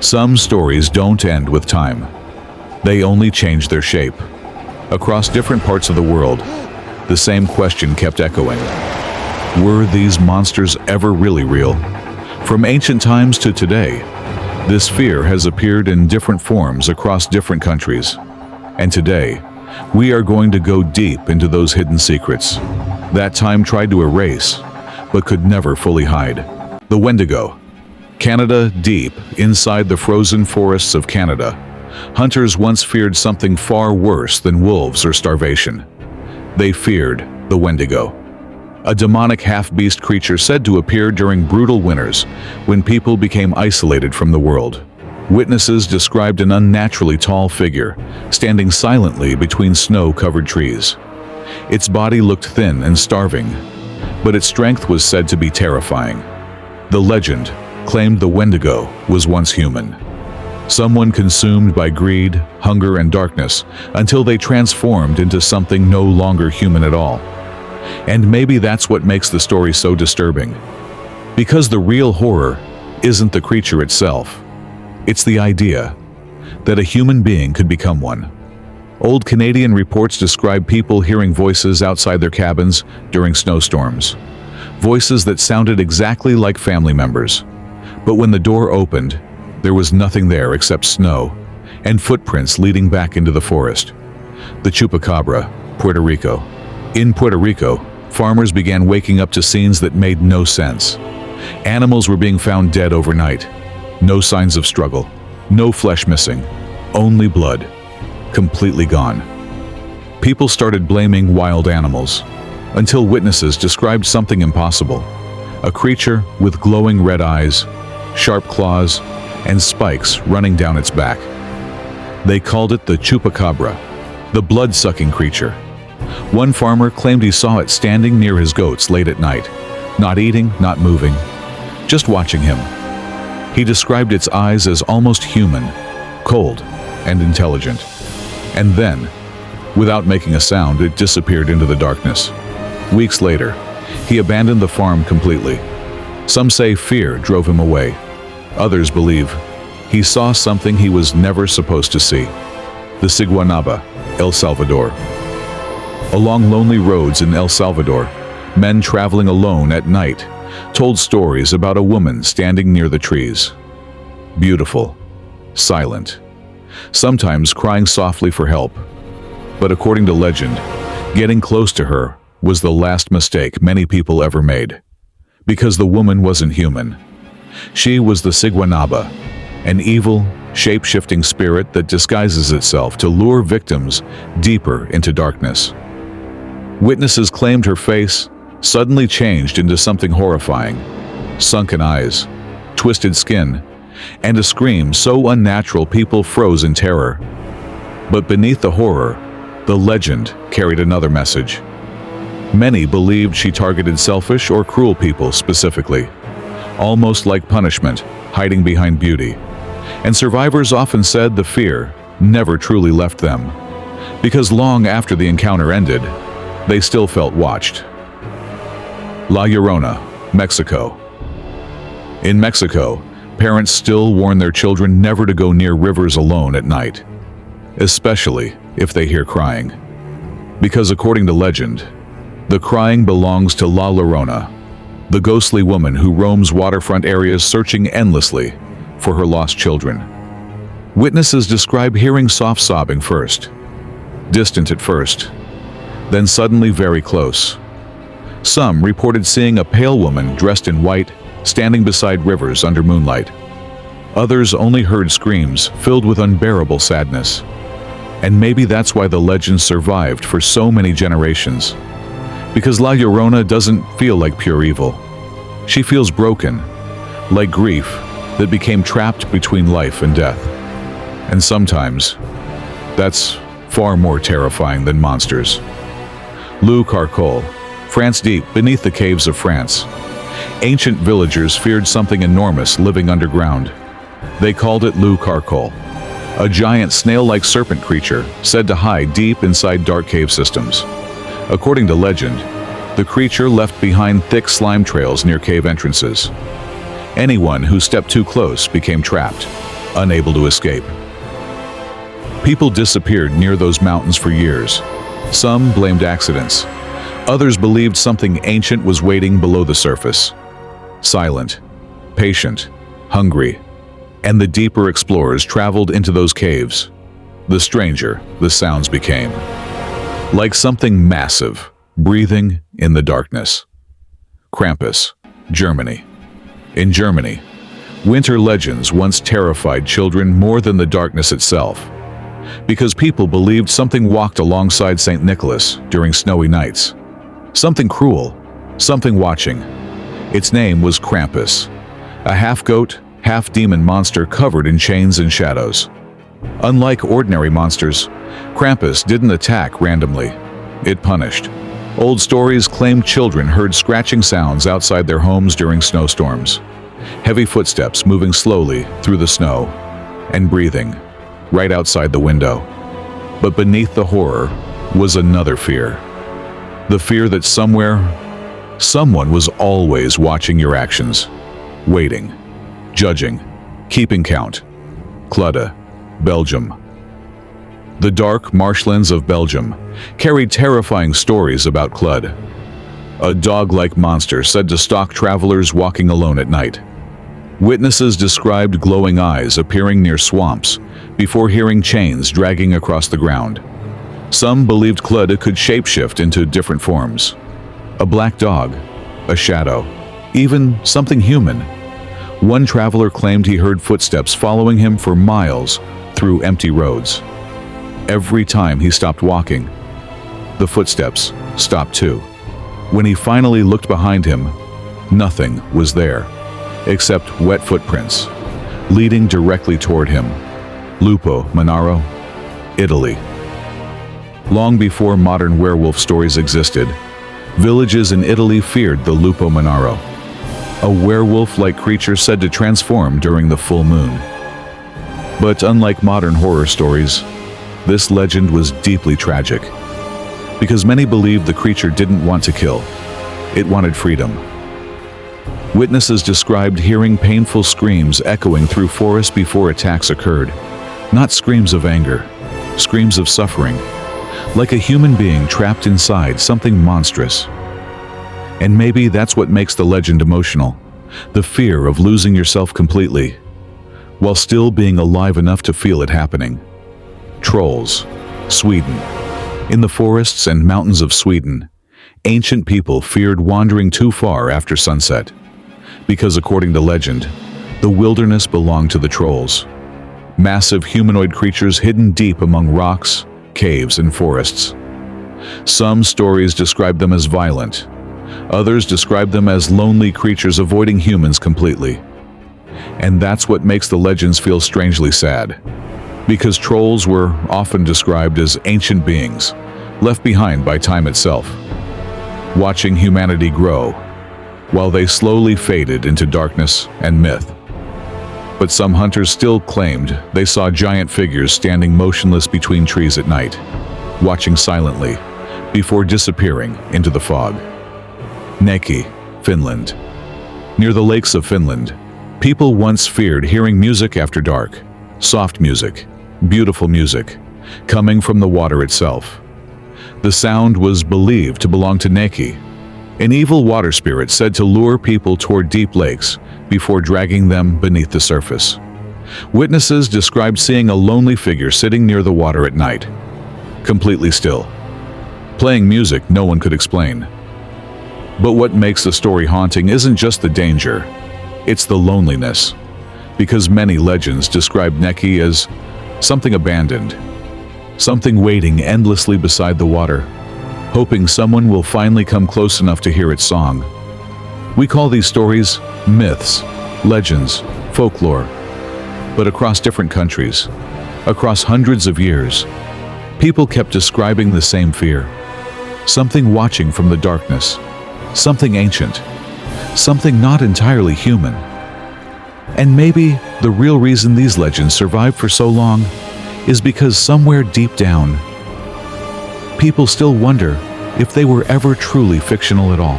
Some stories don't end with time. They only change their shape. Across different parts of the world, the same question kept echoing. Were these monsters ever really real? From ancient times to today, this fear has appeared in different forms across different countries. And today, we are going to go deep into those hidden secrets that time tried to erase, but could never fully hide. The Wendigo. Canada, deep inside the frozen forests of Canada, hunters once feared something far worse than wolves or starvation. They feared the Wendigo, a demonic half-beast creature said to appear during brutal winters when people became isolated from the world. Witnesses described an unnaturally tall figure standing silently between snow-covered trees. Its body looked thin and starving, but its strength was said to be terrifying. The legend claimed the Wendigo was once human, someone consumed by greed, hunger, and darkness until they transformed into something no longer human at all. And maybe that's what makes the story so disturbing. Because the real horror isn't the creature itself. It's the idea that a human being could become one. Old Canadian reports describe people hearing voices outside their cabins during snowstorms. Voices that sounded exactly like family members. But when the door opened, there was nothing there except snow and footprints leading back into the forest. The Chupacabra, Puerto Rico. In Puerto Rico, farmers began waking up to scenes that made no sense. Animals were being found dead overnight. No signs of struggle. No flesh missing. Only blood. Completely gone. People started blaming wild animals, until witnesses described something impossible. A creature with glowing red eyes, sharp claws, and spikes running down its back. They called it the Chupacabra, the blood-sucking creature. One farmer claimed he saw it standing near his goats late at night, not eating, not moving, just watching him. He described its eyes as almost human, cold, and intelligent. And then, without making a sound, it disappeared into the darkness. Weeks later, he abandoned the farm completely. Some say fear drove him away. Others believe he saw something he was never supposed to see. The Siguanaba, El Salvador. Along lonely roads in El Salvador, men traveling alone at night told stories about a woman standing near the trees. Beautiful, silent, sometimes crying softly for help. But according to legend, getting close to her was the last mistake many people ever made. Because the woman wasn't human. She was the Siguanaba, an evil, shape-shifting spirit that disguises itself to lure victims deeper into darkness. Witnesses claimed her face suddenly changed into something horrifying. Sunken eyes, twisted skin, and a scream so unnatural people froze in terror. But beneath the horror, the legend carried another message. Many believed she targeted selfish or cruel people specifically, almost like punishment, hiding behind beauty. And survivors often said the fear never truly left them, because long after the encounter ended, they still felt watched. La Llorona, Mexico. In Mexico, parents still warn their children never to go near rivers alone at night, especially if they hear crying. Because according to legend, the crying belongs to La Llorona, the ghostly woman who roams waterfront areas searching endlessly for her lost children. Witnesses describe hearing soft sobbing first, distant at first, then suddenly very close. Some reported seeing a pale woman dressed in white, standing beside rivers under moonlight. Others only heard screams filled with unbearable sadness. And maybe that's why the legend survived for so many generations. Because La Llorona doesn't feel like pure evil. She feels broken, like grief that became trapped between life and death. And sometimes, that's far more terrifying than monsters. Carolle, France. Deep beneath the caves of France, ancient villagers feared something enormous living underground. They called it Carolle, a giant snail-like serpent creature said to hide deep inside dark cave systems. According to legend, the creature left behind thick slime trails near cave entrances. Anyone who stepped too close became trapped, unable to escape. People disappeared near those mountains for years. Some blamed accidents. Others believed something ancient was waiting below the surface. Silent, patient, hungry, and the deeper explorers traveled into those caves. The stranger the sounds became. Like something massive, breathing in the darkness. Krampus, Germany. In Germany, winter legends once terrified children more than the darkness itself, because people believed something walked alongside St. Nicholas during snowy nights. Something cruel, something watching. Its name was Krampus, a half-goat, half-demon monster covered in chains and shadows. Unlike ordinary monsters, Krampus didn't attack randomly. It punished. Old stories claimed children heard scratching sounds outside their homes during snowstorms, heavy footsteps moving slowly through the snow, and breathing right outside the window. But beneath the horror was another fear. The fear that somewhere, someone was always watching your actions, waiting, judging, keeping count. Cluda, Belgium. The dark marshlands of Belgium carried terrifying stories about Cluda, a dog-like monster said to stalk travelers walking alone at night. Witnesses described glowing eyes appearing near swamps before hearing chains dragging across the ground. Some believed Cluda could shapeshift into different forms. A black dog, a shadow, even something human. One traveler claimed he heard footsteps following him for miles through empty roads. Every time he stopped walking, the footsteps stopped too. When he finally looked behind him, nothing was there, except wet footprints, leading directly toward him. Lupinaro, Italy. Long before modern werewolf stories existed, villages in Italy feared the Lupinaro, a werewolf-like creature said to transform during the full moon. But unlike modern horror stories, this legend was deeply tragic, because many believed the creature didn't want to kill. It wanted freedom. Witnesses described hearing painful screams echoing through forests before attacks occurred. Not screams of anger, screams of suffering, like a human being trapped inside something monstrous. And maybe that's what makes the legend emotional, the fear of losing yourself completely, while still being alive enough to feel it happening. Trolls, Sweden. In the forests and mountains of Sweden, ancient people feared wandering too far after sunset, because according to legend, the wilderness belonged to the trolls. Massive humanoid creatures hidden deep among rocks, caves, and forests. Some stories describe them as violent. Others describe them as lonely creatures avoiding humans completely. And that's what makes the legends feel strangely sad, because trolls were often described as ancient beings, left behind by time itself, watching humanity grow, while they slowly faded into darkness and myth. But some hunters still claimed they saw giant figures standing motionless between trees at night, watching silently, before disappearing into the fog. Neki, Finland. Near the lakes of Finland, people once feared hearing music after dark, soft music, beautiful music, coming from the water itself. The sound was believed to belong to Neki, an evil water spirit said to lure people toward deep lakes before dragging them beneath the surface. Witnesses described seeing a lonely figure sitting near the water at night, completely still, playing music no one could explain. But what makes the story haunting isn't just the danger, it's the loneliness, because many legends describe Neki as something abandoned, something waiting endlessly beside the water, hoping someone will finally come close enough to hear its song. We call these stories myths, legends, folklore, but across different countries, across hundreds of years, people kept describing the same fear. Something watching from the darkness, something ancient, something not entirely human. And maybe the real reason these legends survived for so long is because somewhere deep down, people still wonder if they were ever truly fictional at all.